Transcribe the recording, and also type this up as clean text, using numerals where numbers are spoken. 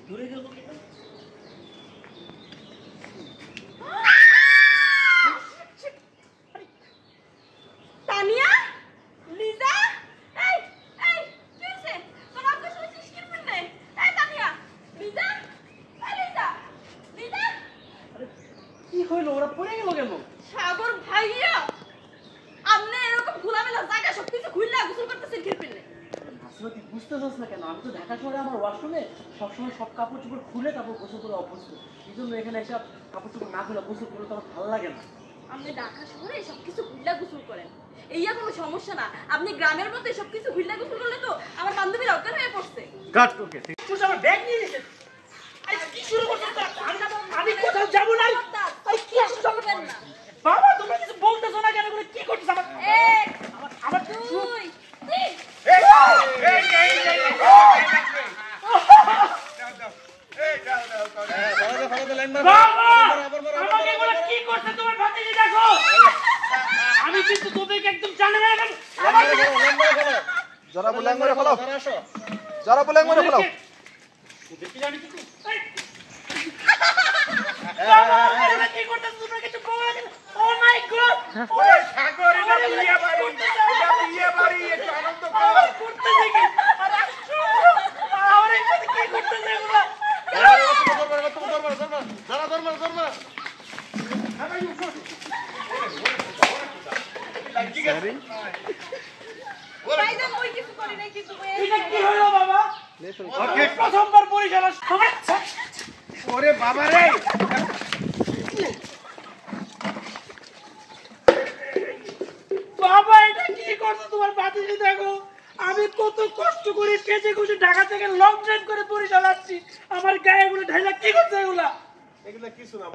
দূরে গেল কেন? তানিয়া, লিজা, এই এই কি হইছে? তোর আব্বু শুনছিস কি বললে? এই তানিয়া, লিজা, এই লিজা, লিজা, আরে কি হইলো? ওরা পড়ে গেল কেন? সাগর ভাইয়া, আপনি এরকম খোলামেলা জায়গা সবকিছু খুললা গোসল করতেছেন কি বললে? আসলে তুই বুঝতেছিস না কেন? আমি তো ঢাকা শহরে আমার ওয়াশরুমে সবসময় সব কাপড় চোপড় খুলে তারপর গোসল করে অভ্যস্ত। এই জন্য এখানে এসে কাপড় চোপড় না খুলে গোসল করলে তো আমার ভালো লাগে না। আপনি ঢাকা শহরে সবকিছু খুললা গোসল করেন, এইয়া কোনো সমস্যা না। আপনি গ্রামের মধ্যে সবকিছু খুললা গোসল করলে তো আমার বান্ধবীরা অজ্ঞান হয়ে পড়ছে। কাট ওকে ঠিক। তুই আমার ব্যাগ নিয়ে নিছিস। আই কি শুরু করছিস? আমি কোথাও যাব না। আই কি আসলে করবেন না। বাবা তোমরা কিছু বলতেছো না কেন? করে কি করছিস আমার? এক, আমার দুই, তিন। আমি কিন্তু তোদেরকে একদম জানি না। যারা বুলাং করে ফেলাও, যারা বুলাং করে ফেলাও। কি জানি তুই? কি করতেছ তোমরা? কিছু বলো না। ও মাই গড! ওরে সাগর, এটা বিয়ে বাড়ি, এটা বিয়ে বাড়ি, একটু আনন্দ করো। করতেছে কি? আরে আমার এই সাথে কি করতেছে এগুলা? ভাইজান ওই কিছু করি নাই কিন্তু এটা কি হলো বাবা? প্রথমবার পরিচালনা। ওরে বাবা রে, বাবা এটা কি করছো? তোমার বাতিজি দেখো, আমি কত কষ্ট করে কেজে কুচে ঢাকা থেকে লং ড্রাইভ করে পরিচালাচ্ছি, আমার গায়ে এগুলো ঢাইলা কি করছে এগুলা? এগুলা কিছু না।